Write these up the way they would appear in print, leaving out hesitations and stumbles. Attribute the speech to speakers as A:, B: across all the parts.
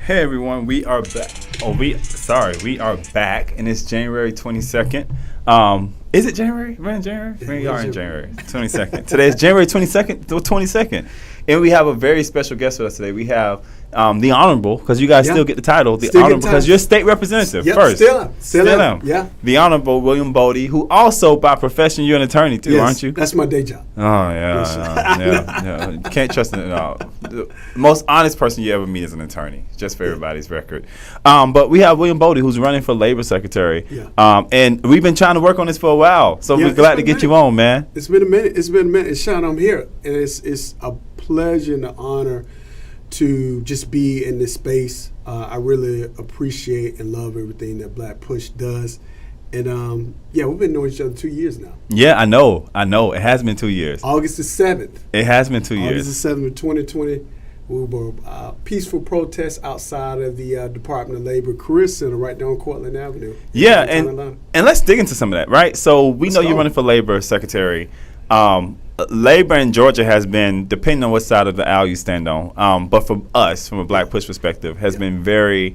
A: Hey everyone, we are back. We are back, and it's January 22nd. Is it January? We're in January? We are in January 22nd. Today is January 22nd, and we have a very special guest with us today. We have the Honorable, because you guys still get the title, the Honorable, because you're state representative first. Still am. Yeah. The Honorable William Bodie, who also by profession you're an attorney too, aren't you?
B: That's my day job.
A: Oh yeah. You can't trust it at all. The most honest person you ever meet is an attorney, just for everybody's record. But we have William Bodie, who's running for labor secretary. Yeah. And we've been trying to work on this for a while, so we're glad to get you on, man.
B: It's been a minute. Sean, I'm here, and it's a pleasure and an honor to just be in this space. I really appreciate and love everything that Black Push does. And we've been knowing each other 2 years now.
A: Yeah, I know. It has been 2 years.
B: August the 7th.
A: It has been 2 years.
B: August the 7th of 2020. We were peaceful protests outside of the Department of Labor Career Center right down Cortland Avenue.
A: Yeah, and let's dig into some of that, right? So we know you're running for labor secretary. Labor in Georgia has been, depending on what side of the aisle you stand on, but for us, from a Black Push perspective, has been very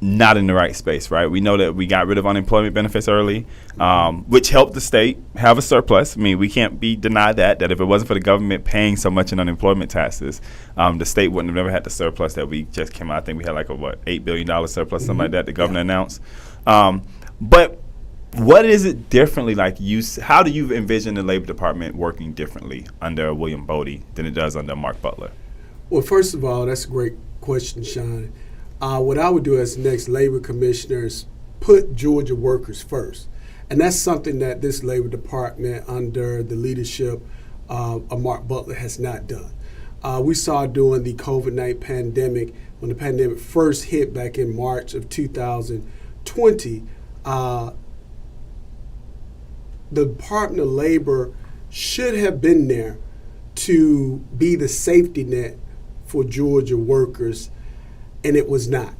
A: not in the right space, right? We know that we got rid of unemployment benefits early, which helped the state have a surplus. I mean, we can't be denied that if it wasn't for the government paying so much in unemployment taxes, the state wouldn't have never had the surplus that we just came out. I think we had like a, $8 billion surplus, something like that, the governor announced. But what is it differently how do you envision the Labor Department working differently under William Bodie than it does under Mark Butler?
B: Well, first of all, that's a great question, Sean. What I would do as the next labor commissioner is put Georgia workers first. And that's something that this Labor Department under the leadership of Mark Butler has not done. We saw during the COVID-19 pandemic, when the pandemic first hit back in March of 2020, the Department of Labor should have been there to be the safety net for Georgia workers, and it was not.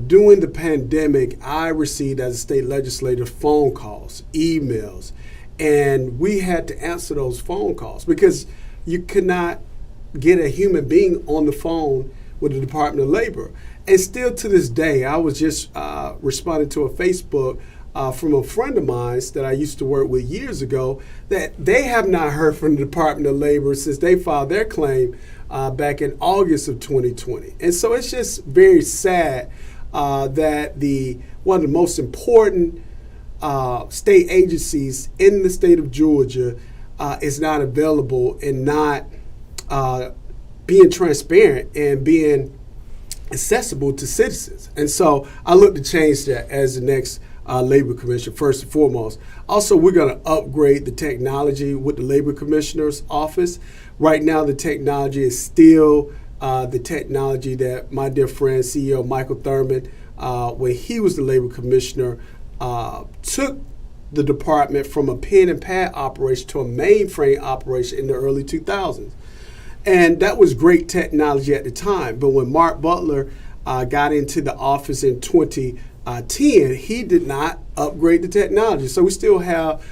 B: During the pandemic, I received, as a state legislator, phone calls, emails, and we had to answer those phone calls because you could not get a human being on the phone with the Department of Labor. And still to this day, I was just responding to a Facebook from a friend of mine that I used to work with years ago, that they have not heard from the Department of Labor since they filed their claim back in August of 2020. And so it's just very sad that one of the most important state agencies in the state of Georgia is not available and not being transparent and being accessible to citizens. And so I look to change that as the next Labor Commissioner, first and foremost. Also, we're going to upgrade the technology with the Labor Commissioner's office. Right now, the technology is still the technology that my dear friend, CEO Michael Thurman, when he was the Labor Commissioner, took the department from a pen and pad operation to a mainframe operation in the early 2000s. And that was great technology at the time. But when Mark Butler got into the office in 2010, he did not upgrade the technology. So we still have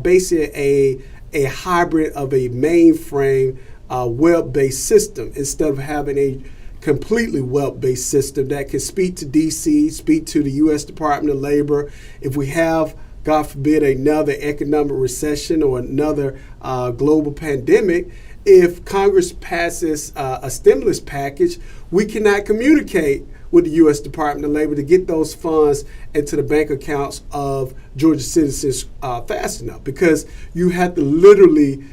B: basically a hybrid of a mainframe web-based system instead of having a completely web-based system that can speak to DC, speak to the U.S. Department of Labor. If we have, God forbid, another economic recession or another global pandemic, if Congress passes a stimulus package, we cannot communicate with the U.S. Department of Labor to get those funds into the bank accounts of Georgia citizens fast enough, because you have to literally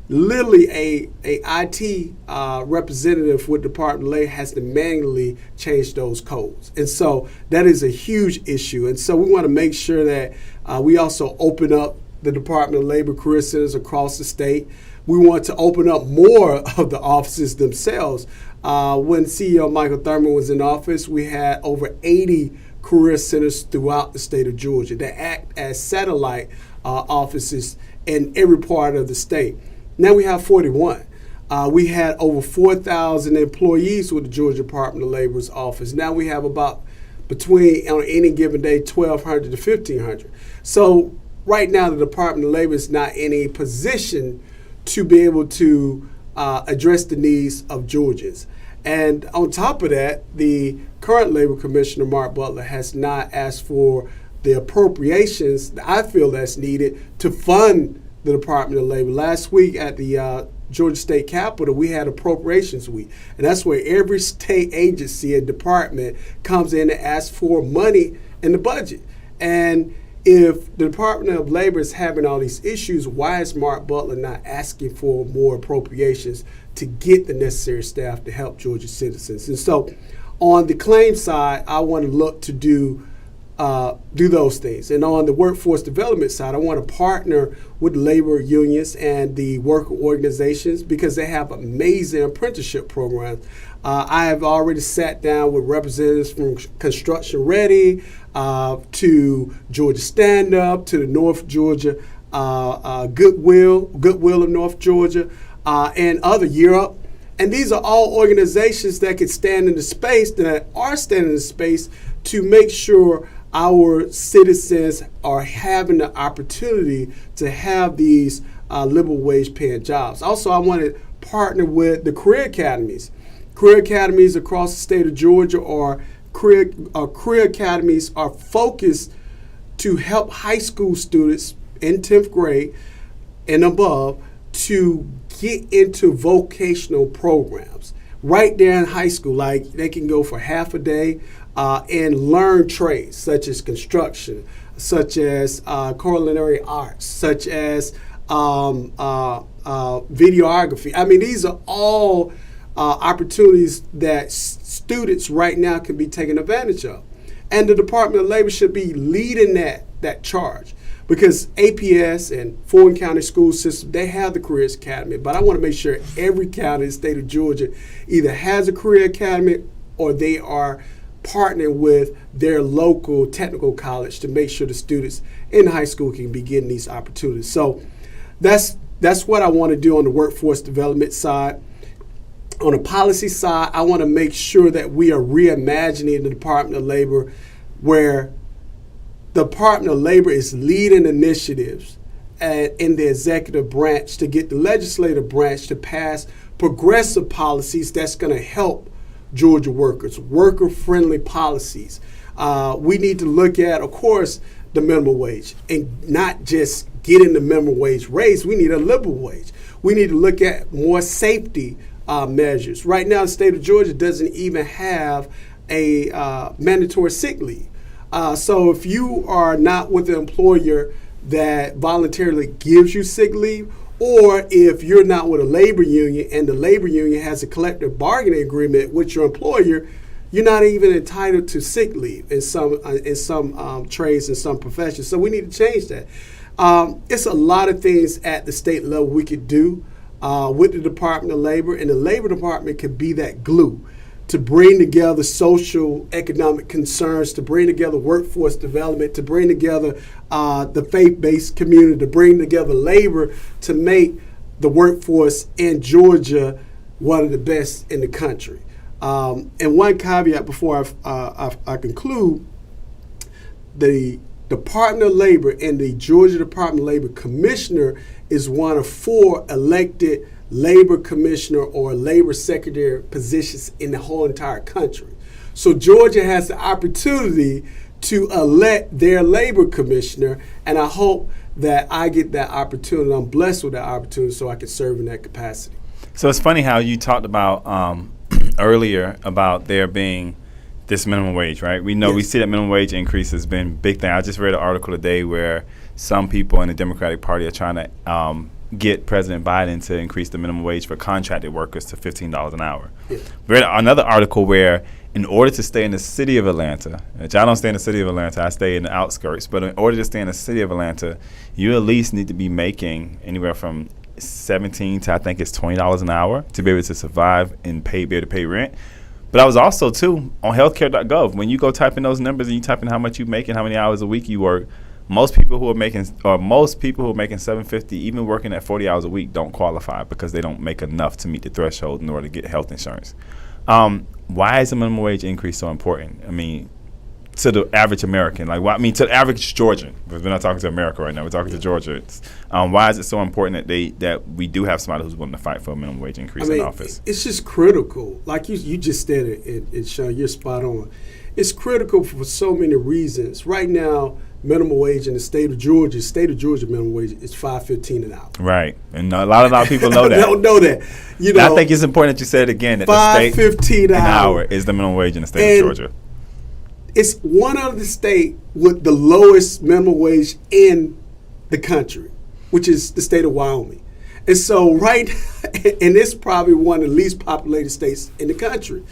B: a IT representative with the Department of Labor has to manually change those codes. And so that is a huge issue. And so we want to make sure that we also open up the Department of Labor career centers across the state. We want to open up more of the offices themselves. When CEO Michael Thurman was in office, we had over 80 career centers throughout the state of Georgia that act as satellite offices in every part of the state. Now we have 41. We had over 4,000 employees with the Georgia Department of Labor's office. Now we have about between, on any given day, 1,200 to 1,500. So right now the Department of Labor is not in a position to be able to address the needs of Georgians. And on top of that, the current labor commissioner, Mark Butler, has not asked for the appropriations that I feel that's needed to fund the Department of Labor. Last week at the Georgia State Capitol, we had appropriations week. And that's where every state agency and department comes in and asks for money in the budget. And if the Department of Labor is having all these issues, why is Mark Butler not asking for more appropriations to get the necessary staff to help Georgia citizens? And so on the claim side, I want to look to do those things. And on the workforce development side, I want to partner with labor unions and the worker organizations because they have amazing apprenticeship programs. I have already sat down with representatives from Construction Ready to Georgia Stand Up to the North Georgia Goodwill of North Georgia, and other Europe. And these are all organizations that can stand in the space, that are standing in the space to make sure our citizens are having the opportunity to have these livable wage paying jobs. Also, I want to partner with the career academies. Career academies across the state of Georgia are career academies are focused to help high school students in 10th grade and above to get into vocational programs right there in high school. Like they can go for half a day and learn trades such as construction, such as culinary arts, such as videography. I mean, these are all opportunities that students right now can be taken advantage of. And the Department of Labor should be leading that charge because APS and Fulton County School System, they have the Careers Academy, but I want to make sure every county in the state of Georgia either has a Career Academy or they are partnering with their local technical college to make sure the students in high school can be getting these opportunities. So that's what I want to do on the workforce development side. On the policy side, I want to make sure that we are reimagining the Department of Labor where the Department of Labor is leading initiatives in the executive branch to get the legislative branch to pass progressive policies that's going to help Georgia workers, worker-friendly policies. We need to look at, of course, the minimum wage and not just getting the minimum wage raised. We need a livable wage. We need to look at more safety measures. Right now, the state of Georgia doesn't even have a mandatory sick leave. So if you are not with an employer that voluntarily gives you sick leave, or if you're not with a labor union and the labor union has a collective bargaining agreement with your employer, you're not even entitled to sick leave in some trades and some professions. So we need to change that. It's a lot of things at the state level we could do with the Department of Labor, and the Labor Department could be that glue to bring together social economic concerns, to bring together workforce development, to bring together the faith-based community, to bring together labor to make the workforce in Georgia one of the best in the country. And one caveat before I conclude, the Department of Labor and the Georgia Department of Labor Commissioner is one of 4 elected labor commissioner or labor secretary positions in the whole entire country. So Georgia has the opportunity to elect their labor commissioner, and I hope that I get that opportunity. I'm blessed with that opportunity so I can serve in that capacity.
A: So it's funny how you talked about earlier about there being this minimum wage, right? We know, yes. We see that minimum wage increase has been a big thing. I just read an article today where some people in the Democratic Party are trying to get President Biden to increase the minimum wage for contracted workers to $15 an hour. Yeah. Read another article where in order to stay in the city of Atlanta, which I don't stay in the city of Atlanta, I stay in the outskirts, but in order to stay in the city of Atlanta, you at least need to be making anywhere from $17 to I think it's $20 an hour to be able to survive and be able to pay rent. But I was also, too, on healthcare.gov, when you go type in those numbers and you type in how much you make and how many hours a week you work, most people who are making $750, even working at 40 hours a week, don't qualify because they don't make enough to meet the threshold in order to get health insurance. Why is the minimum wage increase so important? I mean, to the average American? Like, I mean, to the average Georgian. Because we're not talking to America right now. We're talking to Georgians. Why is it so important that we do have somebody who's willing to fight for a minimum wage increase in office?
B: It's just critical. Like you just said it, Sean, you're spot on. It's critical for so many reasons. Right now, minimum wage in the state of Georgia minimum wage is $5.15 an hour.
A: Right, and a lot of people know that.
B: They don't know that. You know,
A: I think it's important that you said it again. That the state
B: $5.15 an hour
A: is the minimum wage in the state of Georgia.
B: It's one of the states with the lowest minimum wage in the country, which is the state of Wyoming. And so and it's probably one of the least populated states in the country.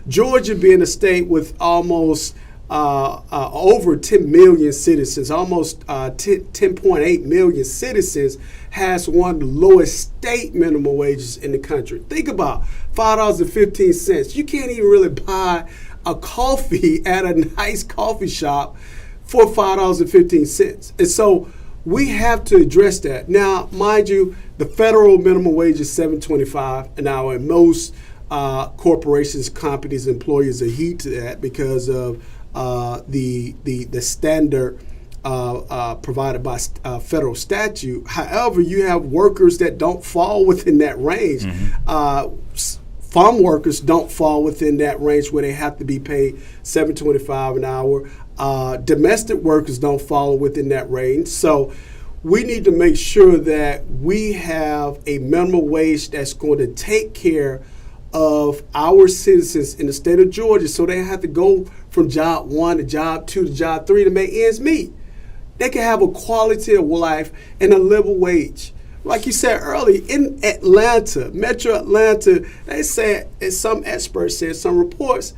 B: Georgia being a state with almost over 10 million citizens, almost 10.8 million citizens, has one of the lowest state minimum wages in the country. Think about $5.15. You can't even really buy a coffee at a nice coffee shop for $5.15. And so we have to address that. Now, mind you, the federal minimum wage is $7.25 an hour, and most corporations, companies, employers adhere to that because of the standard provided by federal statute. However, you have workers that don't fall within that range. Farm workers don't fall within that range where they have to be paid $7.25 an hour. Domestic workers don't fall within that range. So we need to make sure that we have a minimum wage that's going to take care of our citizens in the state of Georgia, so they have to go from job 1 to job 2 to job 3 to make ends meet. They can have a quality of life and a livable wage. Like you said earlier, in Atlanta, Metro Atlanta, they said, as some experts said, some reports,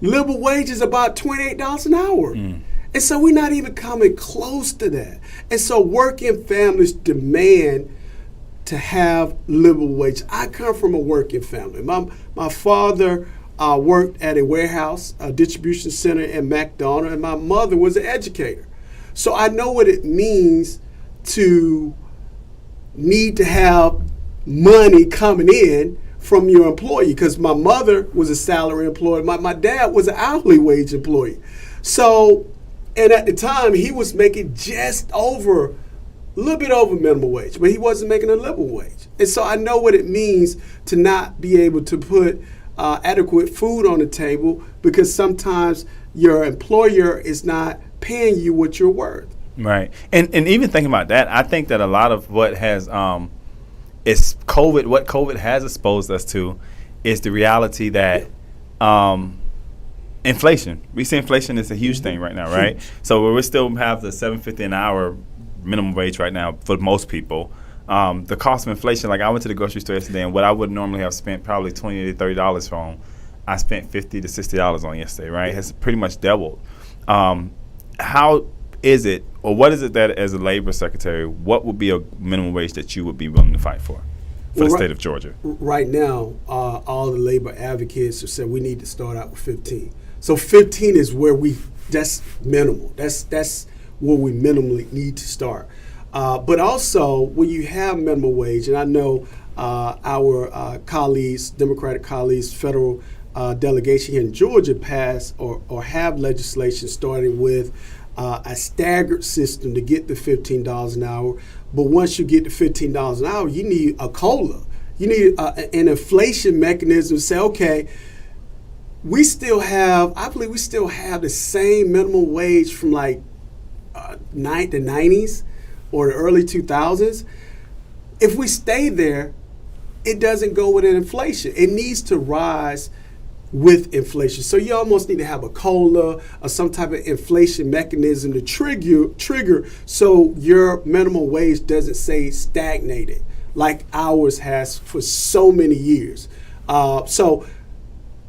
B: livable wage is about $28 an hour. And so we're not even coming close to that. And so working families demand to have livable wage. I come from a working family. My father worked at a warehouse, a distribution center in McDonald, and my mother was an educator. So I know what it means to need to have money coming in from your employee, because my mother was a salary employee. My dad was an hourly wage employee. So, and at the time, he was making just over, a little bit over minimum wage, but he wasn't making a livable wage. And so I know what it means to not be able to put adequate food on the table, because sometimes your employer is not paying you what you're worth.
A: Right. And even thinking about that, I think that a lot of what has is what COVID has exposed us to is the reality that inflation. We see inflation is a huge thing right now, right? So we still have the $7.50 an hour minimum wage right now for most people. The cost of inflation, like I went to the grocery store yesterday, and what I would normally have spent probably $20 to $30 on, I spent $50 to $60 on yesterday, right? It's pretty much doubled. How is it, or what is it that as a labor secretary, what would be a minimum wage that you would be willing to fight for the state of Georgia? Right
B: now, all the labor advocates have said we need to start out with 15. So 15 is where that's minimal. That's where we minimally need to start. But also, when you have minimum wage, and I know our colleagues, Democratic colleagues, federal delegation here in Georgia passed or have legislation starting with a staggered system to get to $15 an hour. But once you get to $15 an hour, you need a COLA. You need an inflation mechanism to say, okay, I believe we still have the same minimum wage from like the 90s or the early 2000s. If we stay there, it doesn't go with inflation. It needs to rise with inflation. So you almost need to have a COLA or some type of inflation mechanism to trigger so your minimum wage doesn't stay stagnated like ours has for so many years. So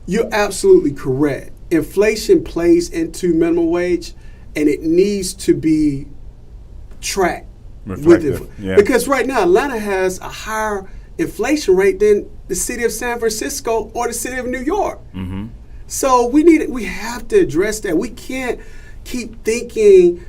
B: you're absolutely correct. Inflation plays into minimum wage, and it needs to be tracked with it. Because right now Atlanta has a higher inflation rate than the city of San Francisco or the city of New York. So we have to address that. We can't keep thinking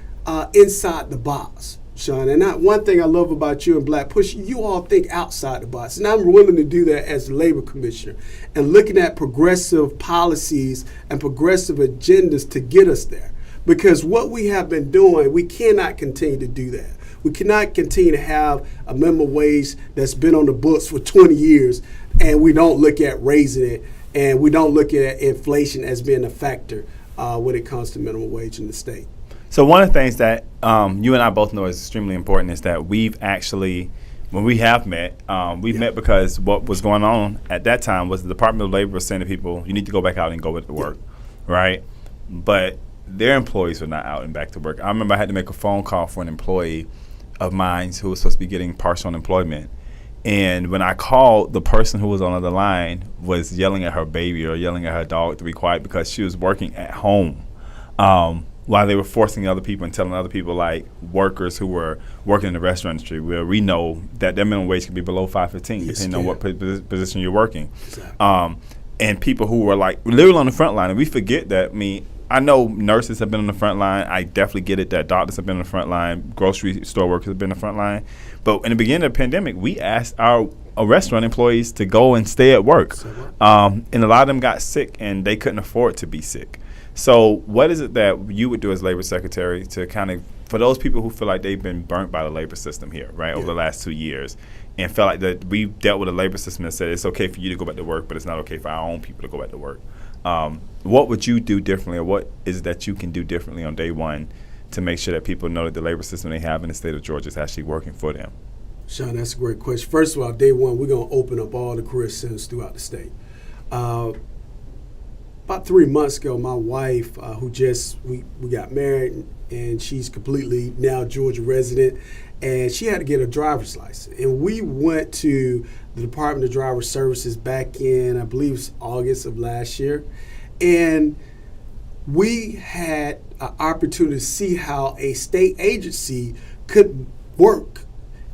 B: inside the box, Sean. And one thing I love about you and Black Push, you all think outside the box. And I'm willing to do that as the labor commissioner and looking at progressive policies and progressive agendas to get us there. because what we have been doing, we cannot continue to do that. We cannot continue to have a minimum wage that's been on the books for 20 years and we don't look at raising it, and we don't look at inflation as being a factor when it comes to minimum wage in the state.
A: So one of the things that you and I both know is extremely important is that we've actually, when we have met, we've met because what was going on at that time was the Department of Labor was saying to people, you need to go back out and go to work, right? But their employees were not out and back to work. I remember I had to make a phone call for an employee of mine who was supposed to be getting partial unemployment. And when I called, the person who was on the other line was yelling at her baby or yelling at her dog to be quiet because she was working at home while they were forcing other people and telling other people, like workers who were working in the restaurant industry, where we know that their minimum wage could be below $5.15 depending on what position you're working. Exactly. And people who were like literally on the front line. And we forget that. I know nurses have been on the front line. I definitely get it that doctors have been on the front line. Grocery store workers have been on the front line. But in the beginning of the pandemic, we asked our restaurant employees to go and stay at work. And a lot of them got sick, and they couldn't afford to be sick. So what is it that you would do as labor secretary to kind of, for those people who feel like they've been burnt by the labor system here, right, over the last 2 years, and felt like that we dealt with a labor system that said it's okay for you to go back to work, but it's not okay for our own people to go back to work. What would you do differently, or what is it that you can do differently on day one to make sure that people know that the labor system they have in the state of Georgia is actually working for them?
B: Sean, that's a great question. First of all, day one, we're going to open up all the career centers throughout the state. About 3 months ago, my wife, we got married, and she's completely now Georgia resident, and she had to get a driver's license. And we went to the Department of Driver Services back in, I believe it was August of last year. And we had an opportunity to see how a state agency could work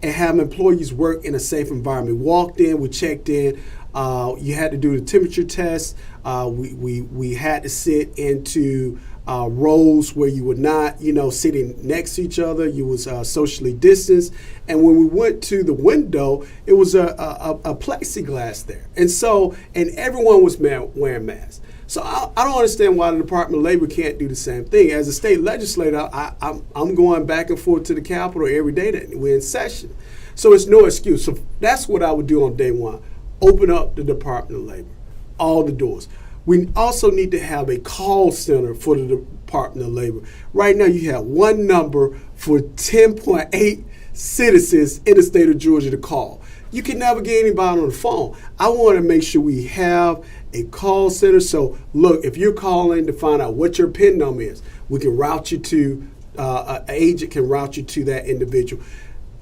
B: and have employees work in a safe environment. We walked in, we checked in. You had to do the temperature test. We had to sit into rows where you were not, sitting next to each other. You was socially distanced. And when we went to the window, it was a plexiglass there. And everyone was wearing masks. So I don't understand why the Department of Labor can't do the same thing. As a state legislator, I'm going back and forth to the Capitol every day that we're in session. So it's no excuse. So that's what I would do on day one. Open up the Department of Labor, all the doors. We also need to have a call center for the Department of Labor. Right now, you have one number for 10.8 citizens in the state of Georgia to call. You can never get anybody on the phone. I want to make sure we have a call center. So, look, if you're calling to find out what your PIN number is, we can route you to, an agent can route you to that individual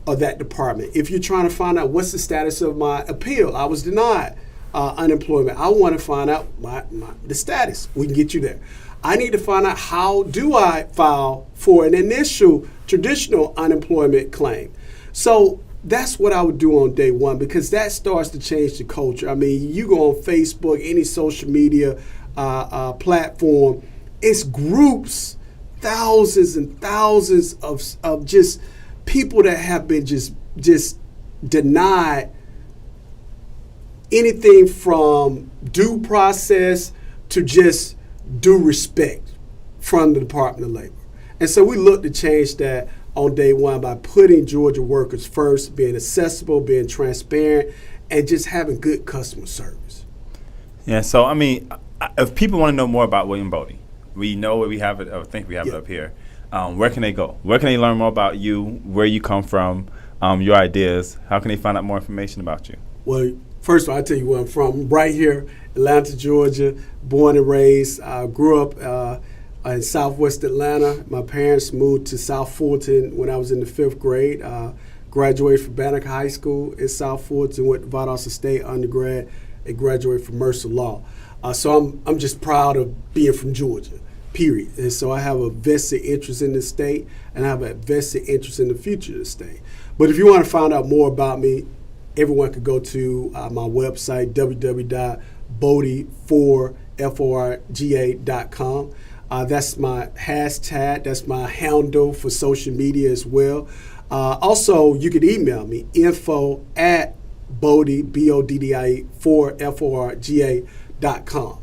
B: or that department. If you're trying to find out what's the status of my appeal, I was denied unemployment. I want to find out the status. We can get you there. I need to find out how do I file for an initial traditional unemployment claim. So that's what I would do on day one, because that starts to change the culture. I mean, you go on Facebook, any social media platform, it's groups, thousands and thousands of just people that have been just denied anything from due process to just due respect from the Department of Labor. And so we look to change that on day one by putting Georgia workers first, being accessible, being transparent, and just having good customer service.
A: Yeah, so I mean, if people want to know more about William Bodie, we know we have it. I think we have it up here. Where can they go? Where can they learn more about you, where you come from, your ideas? How can they find out more information about you?
B: Well, first of all, I'll tell you where I'm from. Right here, Atlanta, Georgia, born and raised. Grew up in Southwest Atlanta. My parents moved to South Fulton when I was in the 5th grade. Graduated from Banneker High School in South Fulton, went to Valdosta State undergrad, and graduated from Mercer Law. So I'm just proud of being from Georgia, period. And so I have a vested interest in the state, and I have a vested interest in the future of the state. But if you want to find out more about me, everyone could go to my website, www.boddie4forga.com. That's my hashtag. That's my handle for social media as well. Also, you could email me, info@Boddie, BODDIE, 4forga.com.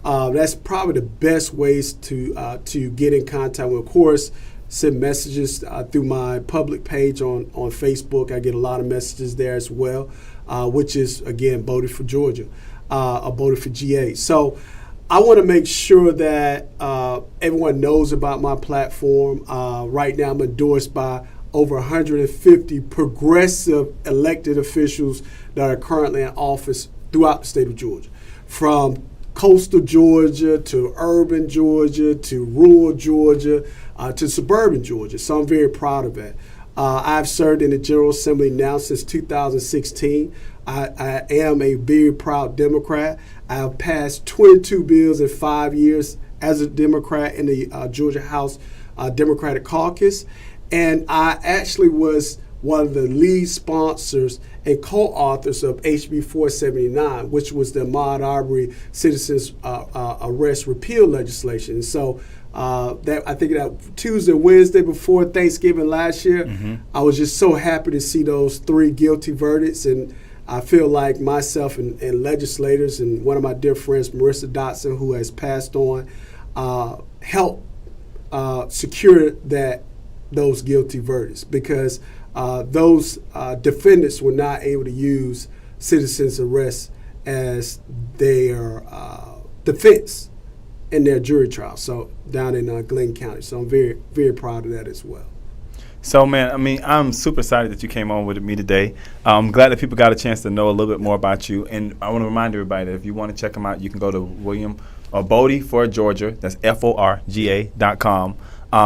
B: That's probably the best ways to get in contact with. Of course, send messages through my public page on Facebook. I get a lot of messages there as well, which is, again, Boddie for Georgia, or Boddie for GA. So I want to make sure that everyone knows about my platform. Right now I'm endorsed by over 150 progressive elected officials that are currently in office throughout the state of Georgia, from coastal Georgia to urban Georgia to rural Georgia to suburban Georgia. So I'm very proud of that. I've served in the General Assembly now since 2016. I am a very proud Democrat. I've passed 22 bills in 5 years as a Democrat in the Georgia House Democratic Caucus. And I actually was one of the lead sponsors and co-authors of HB 479, which was the Ahmaud Arbery Citizens Arrest Repeal legislation. So I think that Tuesday, Wednesday before Thanksgiving last year, I was just so happy to see those 3 guilty verdicts. And I feel like myself and legislators and one of my dear friends, Marissa Dotson, who has passed on, helped secure those guilty verdicts, because those defendants were not able to use citizens' arrest as their defense in their jury trial. So down in Glenn County. So I'm very, very proud of that as well.
A: So, man, I mean, I'm super excited that you came on with me today. I'm glad that people got a chance to know a little bit more about you. And I want to remind everybody that if you want to check him out, you can go to William Bodie for Georgia. That's FORGA.com.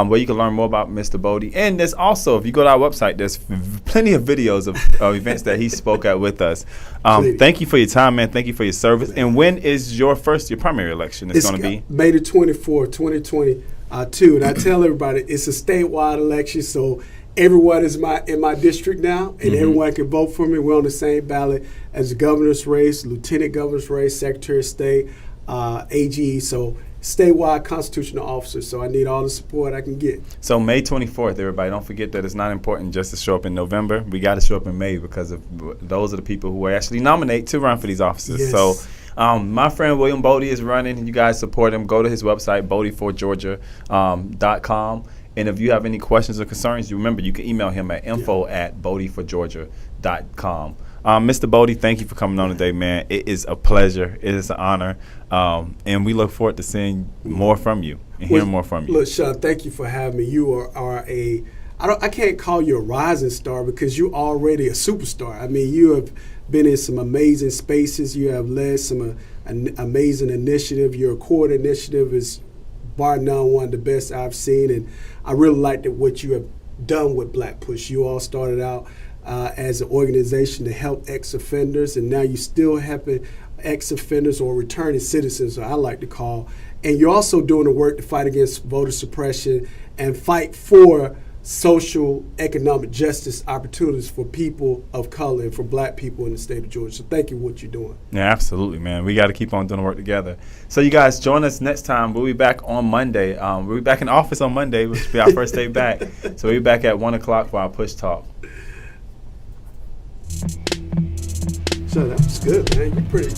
A: Where you can learn more about Mr. Bodie. And there's also, if you go to our website, there's plenty of videos of events that he spoke at with us. Thank you for your time, man. Thank you for your service. And when is your primary election? It's going to be
B: May the 24th, 2022. And I tell everybody it's a statewide election, so everyone is in my district now, and everyone can vote for me. We're on the same ballot as the governor's race, lieutenant governor's race, secretary of state, AG. So statewide constitutional officers, so I need all the support I can get.
A: So May 24th, everybody, don't forget that it's not important just to show up in November. We got to show up in May, because of those are the people who are actually nominated to run for these offices.
B: Yes.
A: So my friend William Bodie is running, and you guys support him. Go to his website, BoddieForGeorgia.com. And if you have any questions or concerns, you remember you can email him at info@BoddieForGeorgia.com. Mr. Bodie, thank you for coming on today, man. It is a pleasure. It is an honor. And we look forward to seeing more from you and hearing more from you.
B: Look, Sean, thank you for having me. You are I can't call you a rising star, because you're already a superstar. I mean, you have been in some amazing spaces. You have led some an amazing initiative. Your Accord initiative is bar none one of the best I've seen. And I really liked what you have done with Black Push. You all started out as an organization to help ex-offenders, and now you still helping ex-offenders or returning citizens, I like to call. And you're also doing the work to fight against voter suppression and fight for social economic justice opportunities for people of color and for Black people in the state of Georgia. So thank you for what you're doing.
A: Yeah, absolutely, man. We got to keep on doing the work together. So you guys join us next time. We'll be back on Monday. We'll be back in the office on Monday, which will be our first day back. So we'll be back at 1 o'clock for our Push Talk.
B: So that was good, man. You're pretty